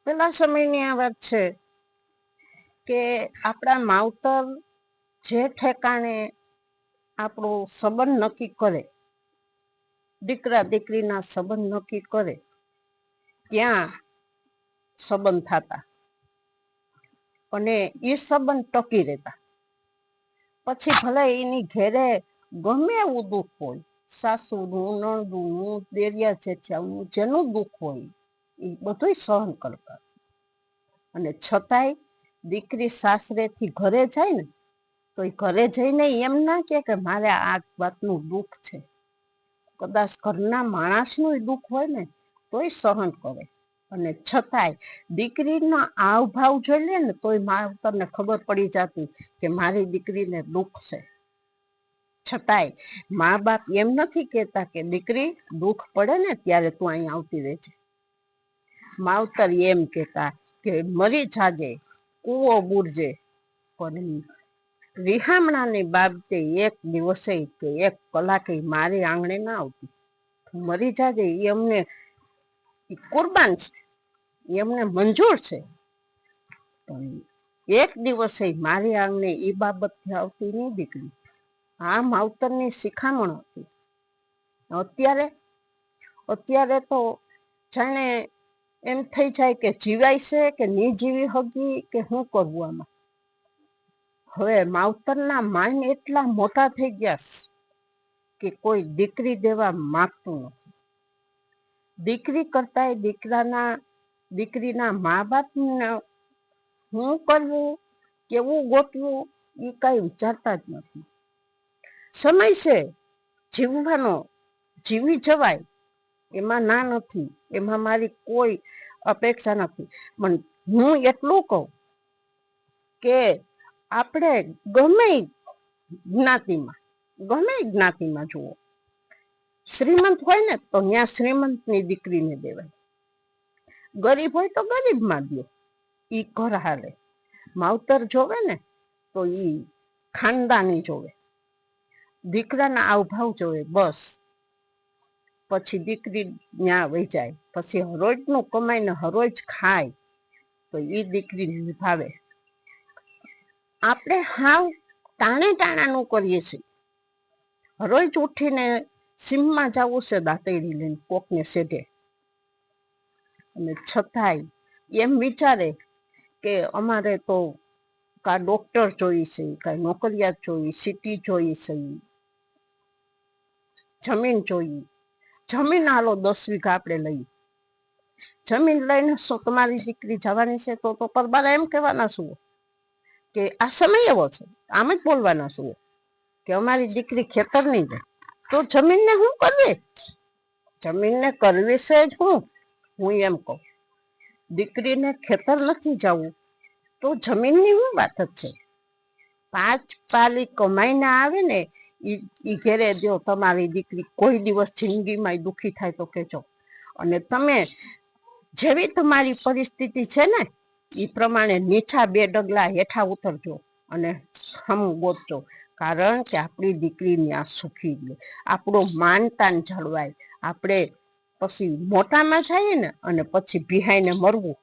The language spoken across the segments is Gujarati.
પેલા સમયની આ વાત છે કે આપણા માવતર જે ઠેકાણે આપણો સંબંધ નક્કી કરે, દીકરા દીકરીના સંબંધ નક્કી કરે, ત્યાં સંબંધ થતા અને એ સંબંધ ટકી રહેતા. પછી ભલે એની ઘેરે ગમે એવું દુઃખ હોય, સાસુનું, નણદુનું, દેરિયા જેઠિયાનું, જેનું દુઃખ હોય એ બધું સહન કરતા. અને છતાંય દીકરી સાસરેથી ઘરે જાય ને તો એ ઘરે જઈને એમ ના કે મારે આ વાતનું દુઃખ છે. કદાચ ઘરના માણસનું દુઃખ હોય ને તોય સહન કરે. અને છતાંય દીકરીનો હાવભાવ જોઈ લે ને તોય માવતરને ખબર પડી જતી કે મારી દીકરીને દુઃખ છે. છતાંય મા બાપ એમ નથી કહેતા કે દીકરી દુઃખ પડે ને ત્યારે તું અહીં આવતી રહેજે. માવતર એમ કહેતા કે મરી જાજે, કૂવો બુરજે, પણ રિહામણાની બાબતે એક દિવસે કે એક કલાકે મારી આંગણે ના આવતી. મરી જાજે એ અમને કુરબાન છે, એ અમને મંજૂર છે, પણ એક દિવસે મારી આંગણે એ બાબતથી આવતી નહીં દીકરી. આ માવતરની શિખામણ હતી. અત્યારે તો જાણે એમ થઈ જાય કે જીવાય છે કે નહીં જીવી હગી કે શું કરવું આમાં. હવે માવતરના માન એટલા મોટા થઈ ગયા કે કોઈ દીકરી દેવા માંગતું નથી. દીકરી કરતાંય દીકરીના મા બાપને શું કરવું, કેવું ગોતવું એ કાંઈ વિચારતા જ નથી. સમય છે જીવવાનો, જીવી જવાય, એમાં ના નથી, એમાં મારી કોઈ અપેક્ષા નથી. પણ હું એટલું કહું કે આપણે ગમે જ્ઞાતિમાં જુઓ, શ્રીમંત હોય ને તો ત્યાં શ્રીમંતની દીકરીને દેવાય, ગરીબ હોય તો ગરીબમાં દો, ઈ ઘર હાલે. માવતર જોવે ને તો ઈ ખાનદાની જોવે, દીકરાના આવભાવ જોવે, બસ. પછી દીકરી ત્યાં વહી જાય, પછી હરોજનું કમાઈને હરોજ ખાય તો એ દીકરી નિભાવે. આપણે હાવ ટાણાનું કરીએ છીએ. હરોજ ઉઠીને સીમમાં જવું છે દાંતેડી લઈને કોકને સેઢે, અને છતાંય એમ વિચારે કે અમારે તો કા ડોક્ટર જોઈએ છે, કા નોકરિયાત જોઈએ, સિટી જોઈએ છે, જમીન જોઈએ. જમીન હાલો 10 વીઘા આપણે લઈએ, જમીન લઈને શું તમારી દીકરી જવાની છે તો પરબારા એમ કહેવાના શું કે આ સમય એવો છે, આમ જ બોલવાના શું કે અમારી દીકરી ખેતરની જાય. તો જમીનને શું કરવી? જમીનને કરવી છે જ હું એમ કહું. દીકરીને ખેતર નથી જવું તો જમીનની શું વાત જ છે? 5 પાલી કમાઈને આવે ને ઈ ઘેરે દો તમારી દીકરી. કોઈ દિવસ જિંદગીમાં દુઃખી થાય તો કહેજો. અને તમે જેવી તમારી પરિસ્થિતિ છે ને એ પ્રમાણે નીચા 2 ડગલા હેઠા ઉતરજો અને હમ ગોતજો. કારણ કે આપણી દીકરી ત્યાં સુખી રહે, આપણું માનતાન જળવાય. આપણે પછી મોટામાં જઈએ ને અને પછી ભીહાઈને મરવું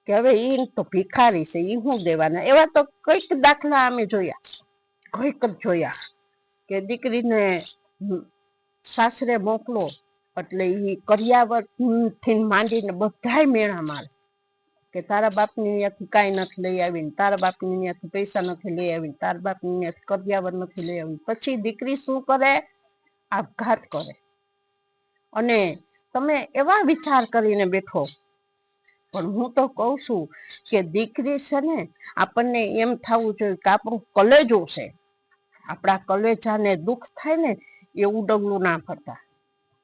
કે હવે ઈ તો ભિખારી છે, ઈ શું દેવાના. એવા તો કઈક દાખલા અમે જોયા, કઈક જ જોયા કે દીકરીને સાસરે મોકલો એટલે ઈ કરિયાવરથી માંડીને બધાય મેણા મારે કે તારા બાપની ત્યાંથી કાંઈ નથી લઈ આવીને, તારા બાપની ત્યાંથી પૈસા નથી લઈ આવીને, તારા બાપની ત્યાંથી કરિયાવર નથી લઈ આવીને. પછી દીકરી શું કરે? આપઘાત કરે. અને તમે એવા વિચાર કરીને બેઠો. પણ હું તો કઉ છું કે દીકરી છે ને આપણને એમ થવું જોઈએ કે આપણું કલેજો છે, આપણા કલેજાને દુઃખ થાય ને એવું ડગલું ના ભરતા.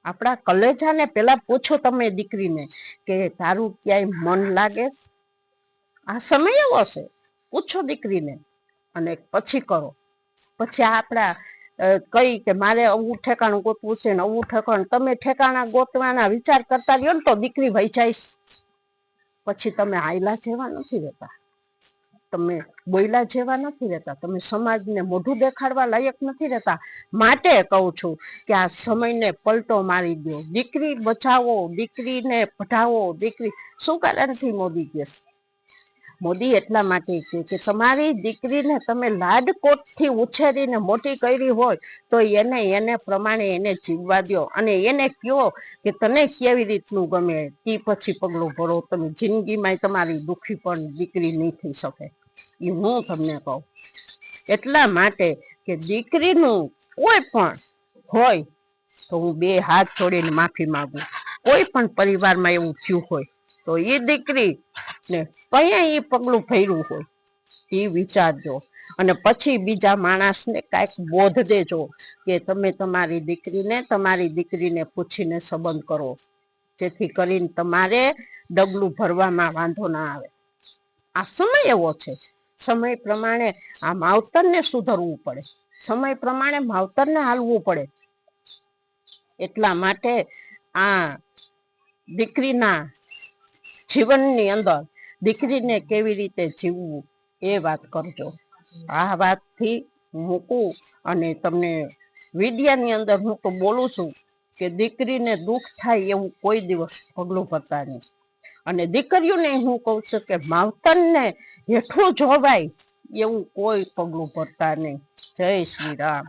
આપણા કલેજાને પેલા પૂછો તમે દીકરીને કે તારું ક્યાંય મન લાગે? આ સમય એવો છે, પૂછો દીકરીને અને પછી કરો. પછી આપણા કઈ કે મારે આવું ઠેકાણું ગોતવું છે ને આવું ઠેકાણું. તમે ઠેકાણા ગોતવાના વિચાર કરતા રહ્યો ને તો દીકરી વહી જાય, પછી તમે આયલા જેવા નથી રહેતા. તમે બોયલા જેવા નથી રહેતા, તમે સમાજને મોઢું દેખાડવા લાયક નથી રહેતા. માટે કહું છું કે આ સમયને પલટો મારી દો, દીકરી બચાવો, દીકરીને પઢાવો. દીકરી શું કારણથી મોદી કહે? મોદી એટલા માટે કહે કે તમારી દીકરીને તમે લાડકોટથી ઉછેરીને મોટી કરી હોય તો એને પ્રમાણે એને જીવવા દો, અને એને કહો કે તને કેવી રીતનું ગમે તે પછી પગલું ભરો. તમે જિંદગીમાં તમારી દુઃખી પણ દીકરી નહીં થઈ શકે, એ હું તમને કહું. એટલા માટે કે દીકરીનું કોઈ પણ હોય તો હું બે હાથ જોડીને માફી માંગુ. કોઈ પણ પરિવારમાં એવું થયું હોય તો એ દીકરી ને કયા એ પગલું ભર્યું હોય એ વિચારજો, અને પછી બીજા માણસને કાંઈક બોધ દેજો કે તમે તમારી દીકરીને પૂછીને સંબંધ કરો, જેથી કરીને તમારે ડગલું ભરવામાં વાંધો ના આવે. આ સમય એવો છે, સમય પ્રમાણે આ માવતરને સુધરવું પડે, સમય પ્રમાણે માવતરને હાલવું પડે. એટલા માટે આ દીકરીના જીવનની અંદર દીકરીને કેવી રીતે જીવવું એ વાત કરજો. આ વાતથી મૂકું અને તમને વિડિયાની અંદર હું તો બોલું છું કે દીકરીને દુઃખ થાય એવું કોઈ દિવસ પગલું ભરતા નહીં. અને દીકરીઓને હું કહું છું કે માવતરને હેઠું જોવાય એવું કોઈ પગલું ભરતા નહીં. જય શ્રી રામ.